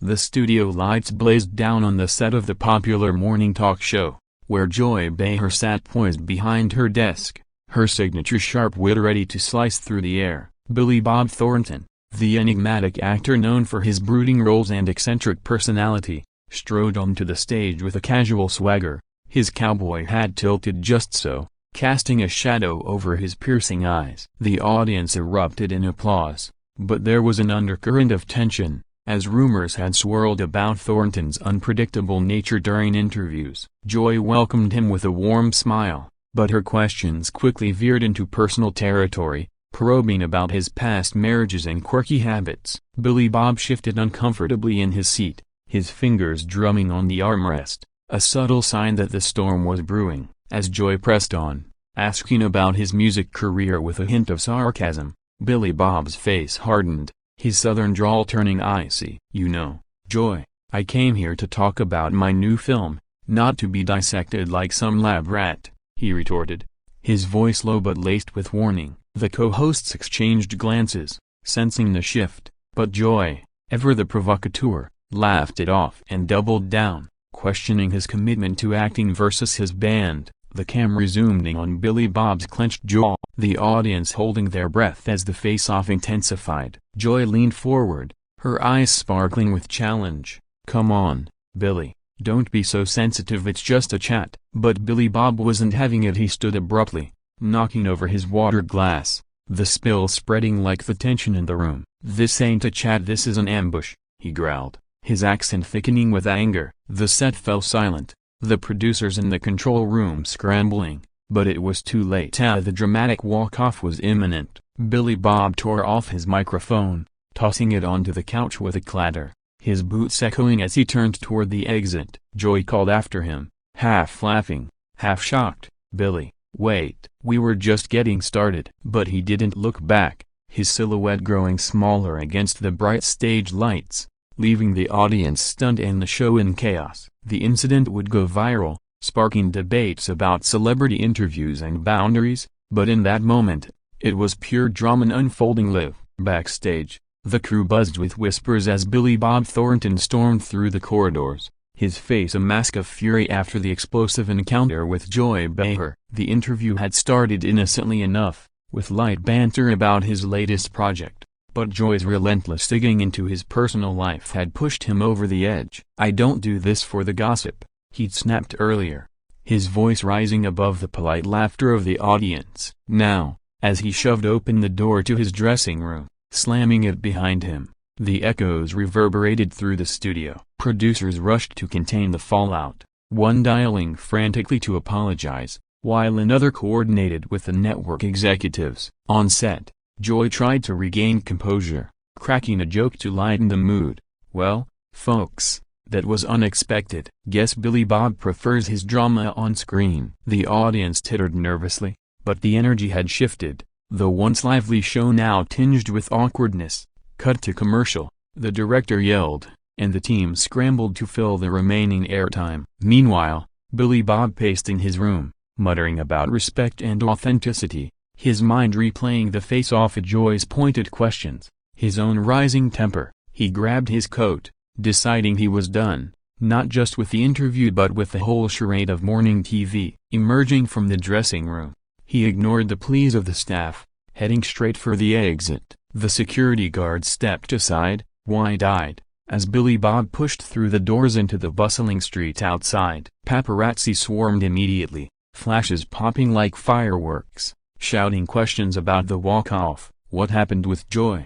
The studio lights blazed down on the set of the popular morning talk show, where Joy Behar sat poised behind her desk, her signature sharp wit ready to slice through the air. Billy Bob Thornton, the enigmatic actor known for his brooding roles and eccentric personality, strode onto the stage with a casual swagger, his cowboy hat tilted just so, casting a shadow over his piercing eyes. The audience erupted in applause, but there was an undercurrent of tension, as rumors had swirled about Thornton's unpredictable nature during interviews. Joy welcomed him with a warm smile, but her questions quickly veered into personal territory, probing about his past marriages and quirky habits. Billy Bob shifted uncomfortably in his seat, his fingers drumming on the armrest, a subtle sign that the storm was brewing. As Joy pressed on, asking about his music career with a hint of sarcasm, Billy Bob's face hardened, his southern drawl turning icy. "You know, Joy, I came here to talk about my new film, not to be dissected like some lab rat," he retorted, his voice low but laced with warning. The co-hosts exchanged glances, sensing the shift, but Joy, ever the provocateur, laughed it off and doubled down, questioning his commitment to acting versus his band. The camera zoomed in on Billy Bob's clenched jaw, the audience holding their breath as the face-off intensified. Joy leaned forward, her eyes sparkling with challenge. "Come on, Billy, don't be so sensitive, it's just a chat." But Billy Bob wasn't having it. He stood abruptly, knocking over his water glass, the spill spreading like the tension in the room. "This ain't a chat, this is an ambush," he growled, his accent thickening with anger. The set fell silent, the producers in the control room scrambling, but it was too late. The dramatic walk-off was imminent. Billy Bob tore off his microphone, tossing it onto the couch with a clatter, his boots echoing as he turned toward the exit. Joy called after him, half laughing, half shocked, "Billy, wait, we were just getting started." But he didn't look back, his silhouette growing smaller against the bright stage lights, leaving the audience stunned and the show in chaos. The incident would go viral, sparking debates about celebrity interviews and boundaries, but in that moment, it was pure drama unfolding live. Backstage, the crew buzzed with whispers as Billy Bob Thornton stormed through the corridors, his face a mask of fury after the explosive encounter with Joy Behar. The interview had started innocently enough, with light banter about his latest project, but Joy's relentless digging into his personal life had pushed him over the edge. "I don't do this for the gossip," he'd snapped earlier, his voice rising above the polite laughter of the audience. Now, as he shoved open the door to his dressing room, slamming it behind him, the echoes reverberated through the studio. Producers rushed to contain the fallout, one dialing frantically to apologize, while another coordinated with the network executives. On set, Joy tried to regain composure, cracking a joke to lighten the mood. "Well, folks, that was unexpected. Guess Billy Bob prefers his drama on screen." The audience tittered nervously, but the energy had shifted, the once lively show now tinged with awkwardness. Cut to commercial, the director yelled, and the team scrambled to fill the remaining airtime. Meanwhile, Billy Bob paced in his room, muttering about respect and authenticity, his mind replaying the face-off at Joy's pointed questions, his own rising temper. He grabbed his coat, deciding he was done, not just with the interview but with the whole charade of morning TV. Emerging from the dressing room, he ignored the pleas of the staff, heading straight for the exit. The security guard stepped aside, wide-eyed, as Billy Bob pushed through the doors into the bustling street outside. Paparazzi swarmed immediately, flashes popping like fireworks, shouting questions about the walk-off. "What happened with Joy?"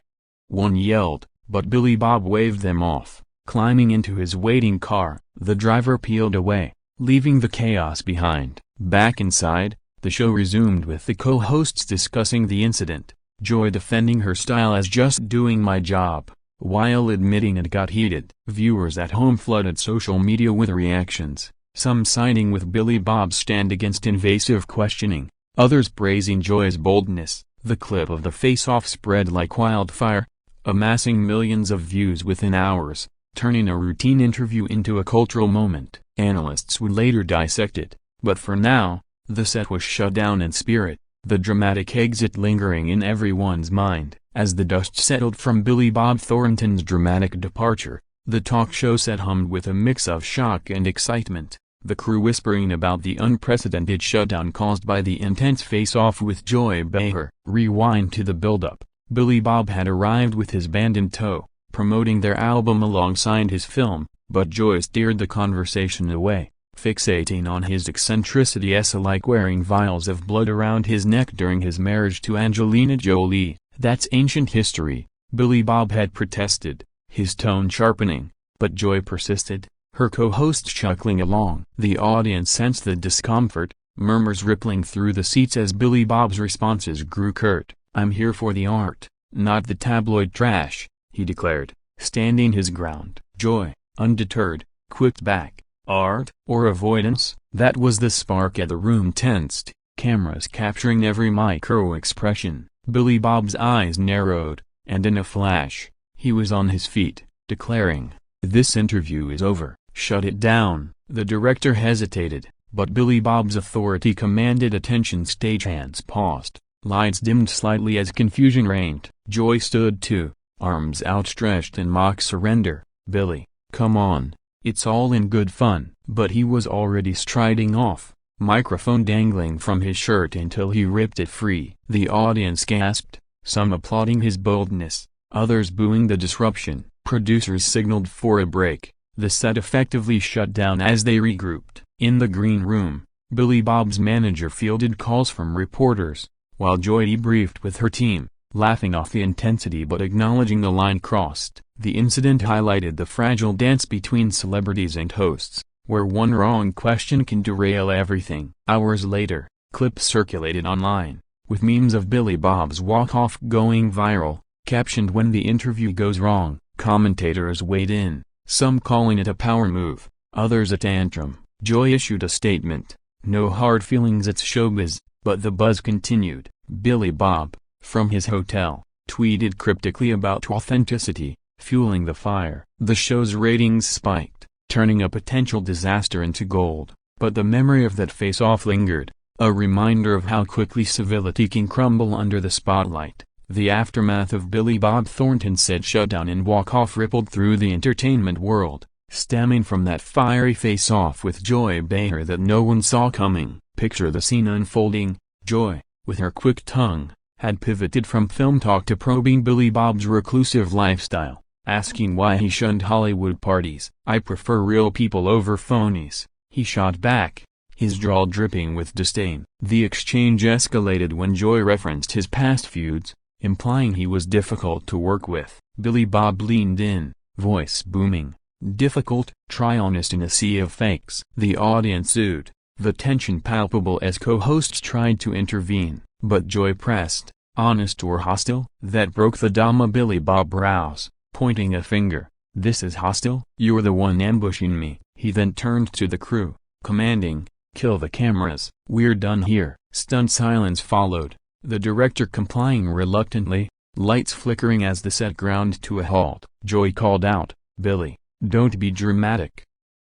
one yelled, but Billy Bob waved them off. Climbing into his waiting car, the driver peeled away, leaving the chaos behind. Back inside, the show resumed with the co-hosts discussing the incident, Joy defending her style as "just doing my job," while admitting it got heated. Viewers at home flooded social media with reactions, some siding with Billy Bob's stand against invasive questioning, others praising Joy's boldness. The clip of the face-off spread like wildfire, amassing millions of views within hours, turning a routine interview into a cultural moment. Analysts would later dissect it, but for now, the set was shut down in spirit, the dramatic exit lingering in everyone's mind. As the dust settled from Billy Bob Thornton's dramatic departure, The talk show set hummed with a mix of shock and excitement, the crew whispering about the unprecedented shutdown caused by the intense face-off with Joy Behar. Rewind to the build-up. Billy Bob had arrived with his band in tow, promoting their album alongside his film, but Joy steered the conversation away, fixating on his eccentricities like wearing vials of blood around his neck during his marriage to Angelina Jolie. "That's ancient history," Billy Bob had protested, his tone sharpening, but Joy persisted, her co-host chuckling along. The audience sensed the discomfort, murmurs rippling through the seats as Billy Bob's responses grew curt. "I'm here for the art, not the tabloid trash," he declared, standing his ground. Joy, undeterred, quipped back, "Art or avoidance?" That was the spark as the room tensed, cameras capturing every micro-expression. Billy Bob's eyes narrowed, and in a flash, he was on his feet, declaring, "This interview is over, shut it down." The director hesitated, but Billy Bob's authority commanded attention. Stagehands paused, lights dimmed slightly as confusion reigned. Joy stood too, arms outstretched in mock surrender. "Billy, come on, it's all in good fun." But he was already striding off, microphone dangling from his shirt until he ripped it free. The audience gasped, some applauding his boldness, others booing the disruption. Producers signaled for a break. The set effectively shut down as they regrouped. In the green room, Billy Bob's manager fielded calls from reporters, while Joy debriefed with her team, laughing off the intensity but acknowledging the line crossed. The incident highlighted the fragile dance between celebrities and hosts, where one wrong question can derail everything. Hours later, clips circulated online, with memes of Billy Bob's walk-off going viral, captioned "When the interview goes wrong." Commentators weighed in, some calling it a power move, others a tantrum. Joy issued a statement, "No hard feelings, it's showbiz," but the buzz continued. Billy Bob, from his hotel, tweeted cryptically about authenticity, fueling the fire. The show's ratings spiked, turning a potential disaster into gold, but the memory of that face-off lingered, a reminder of how quickly civility can crumble under the spotlight. The aftermath of Billy Bob Thornton's said shutdown and walk-off rippled through the entertainment world, stemming from that fiery face-off with Joy Behar that no one saw coming. Picture the scene unfolding. Joy, with her quick tongue, had pivoted from film talk to probing Billy Bob's reclusive lifestyle, asking why he shunned Hollywood parties. "I prefer real people over phonies," he shot back, his drawl dripping with disdain. The exchange escalated when Joy referenced his past feuds, implying he was difficult to work with. Billy Bob leaned in, voice booming, "Difficult? Try honest in a sea of fakes." The audience sued, the tension palpable as co-hosts tried to intervene, but Joy pressed, "Honest or hostile?" That broke the dama. Billy Bob brows, pointing a finger, "This is hostile? You're the one ambushing me." He then turned to the crew, commanding, "Kill the cameras, we're done here." Stunned silence followed, the director complying reluctantly, lights flickering as the set ground to a halt. Joy called out, "Billy, don't be dramatic."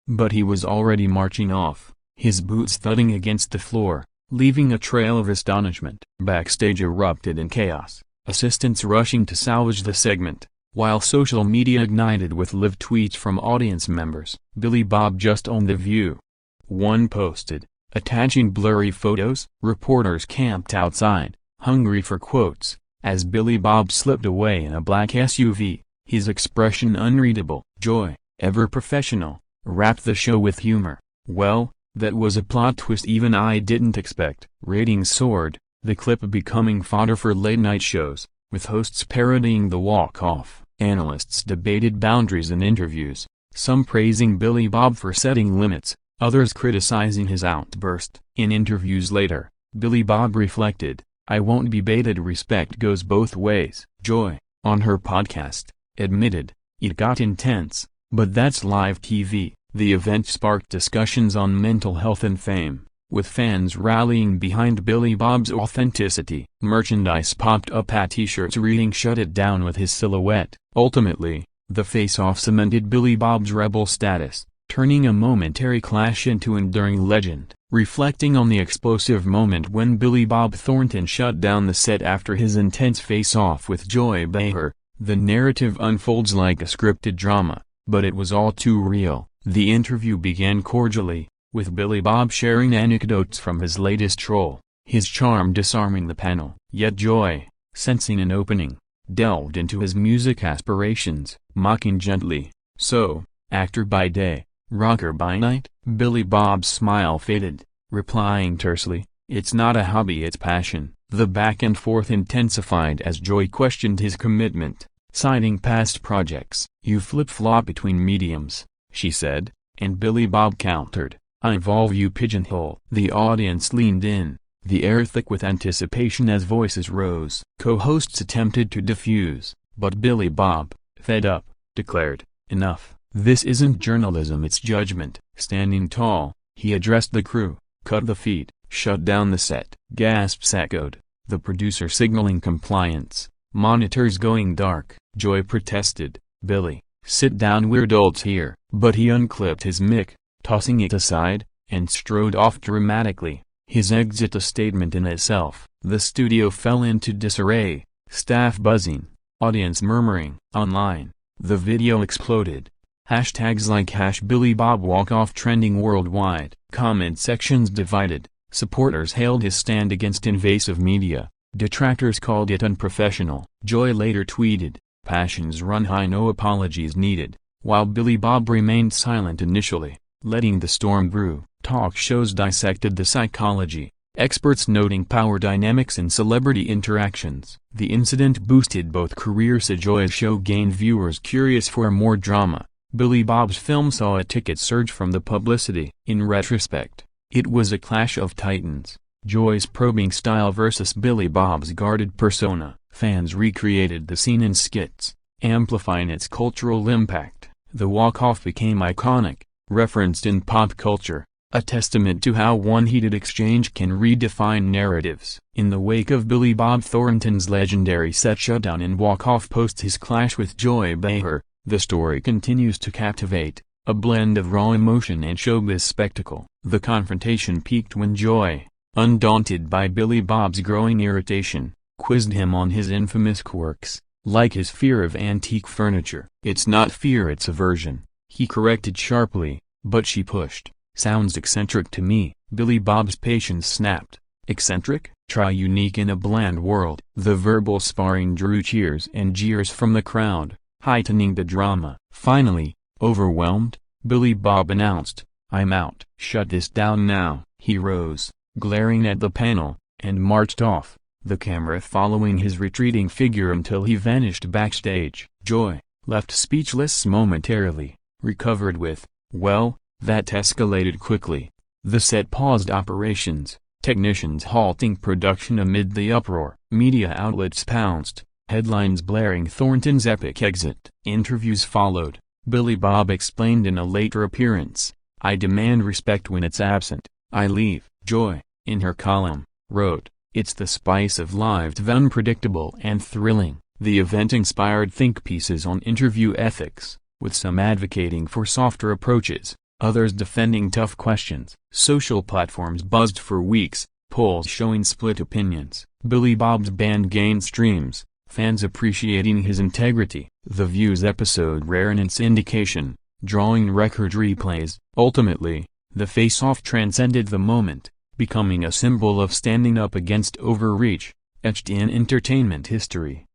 But he was already marching off, his boots thudding against the floor, leaving a trail of astonishment. Backstage erupted in chaos, assistants rushing to salvage the segment, while social media ignited with live tweets from audience members. Billy Bob just owned the view. One posted, attaching blurry photos. Reporters camped outside, hungry for quotes, as Billy Bob slipped away in a black SUV, his expression unreadable. Joy, ever professional, wrapped the show with humor. "Well, that was a plot twist even I didn't expect." Ratings soared, the clip becoming fodder for late-night shows, with hosts parodying the walk-off. Analysts debated boundaries in interviews, some praising Billy Bob for setting limits, others criticizing his outburst. In interviews later, Billy Bob reflected, "I won't be baited. Respect goes both ways." Joy, on her podcast, admitted, "It got intense, but that's live TV." The event sparked discussions on mental health and fame, with fans rallying behind Billy Bob's authenticity. Merchandise popped up at t-shirts reading "Shut It Down" with his silhouette. Ultimately, the face-off cemented Billy Bob's rebel status, turning a momentary clash into enduring legend. Reflecting on the explosive moment when Billy Bob Thornton shut down the set after his intense face-off with Joy Behar, the narrative unfolds like a scripted drama. but it was all too real. The interview began cordially, with Billy Bob sharing anecdotes from his latest role, his charm disarming the panel. Yet Joy, sensing an opening, delved into his music aspirations, mocking gently, "So, actor by day, rocker by night?" Billy Bob's smile faded, replying tersely, "It's not a hobby, it's passion." The back and forth intensified as Joy questioned his commitment, citing past projects. "You flip-flop between mediums," she said, and Billy Bob countered, "I involve you pigeonhole." The audience leaned in, the air thick with anticipation as voices rose. Co-hosts attempted to diffuse, but Billy Bob, fed up, declared, "Enough. This isn't journalism, it's judgment." Standing tall, he addressed the crew, "Cut the feed, shut down the set." Gasps echoed, the producer signaling compliance. "Monitors going dark." Joy protested, "Billy, sit down, we're adults here." But he unclipped his mic, tossing it aside, and strode off dramatically, his exit a statement in itself. The studio fell into disarray, staff buzzing, audience murmuring. Online, the video exploded. Hashtags like #BillyBobWalkOff trending worldwide. Comment sections divided. Supporters hailed his stand against invasive media. Detractors called it unprofessional. Joy later tweeted, "Passions run high, no apologies needed," while Billy Bob remained silent initially, letting the storm brew. Talk shows dissected the psychology, experts noting power dynamics in celebrity interactions. The incident boosted both careers. Joy's show gained viewers curious for more drama. Billy Bob's film saw a ticket surge from the publicity. In retrospect, it was a clash of titans, Joy's probing style versus Billy Bob's guarded persona. Fans recreated the scene in skits, amplifying its cultural impact. The walk-off became iconic, referenced in pop culture, a testament to how one heated exchange can redefine narratives. In the wake of Billy Bob Thornton's legendary set shutdown and walk-off post his clash with Joy Behar, the story continues to captivate, a blend of raw emotion and showbiz spectacle. The confrontation peaked when Joy, undaunted by Billy Bob's growing irritation, quizzed him on his infamous quirks, like his fear of antique furniture. "It's not fear, it's aversion," he corrected sharply, but she pushed. "Sounds eccentric to me." Billy Bob's patience snapped. "Eccentric? Try unique in a bland world." The verbal sparring drew cheers and jeers from the crowd, heightening the drama. Finally, overwhelmed, Billy Bob announced, "I'm out." "Shut this down now." He rose, glaring at the panel, and marched off, the camera following his retreating figure until he vanished backstage. Joy, left speechless momentarily, recovered with, "Well, that escalated quickly." The set paused operations, technicians halting production amid the uproar. Media outlets pounced, headlines blaring Thornton's epic exit. Interviews followed. Billy Bob explained in a later appearance, "I demand respect when it's absent. I leave." Joy, in her column, wrote, "It's the spice of live, unpredictable and thrilling." The event inspired think pieces on interview ethics, with some advocating for softer approaches, others defending tough questions. Social platforms buzzed for weeks, polls showing split opinions. Billy Bob's band gained streams, fans appreciating his integrity. The Views episode rare in its indication, drawing record replays. Ultimately, the face-off transcended the moment, becoming a symbol of standing up against overreach, etched in entertainment history.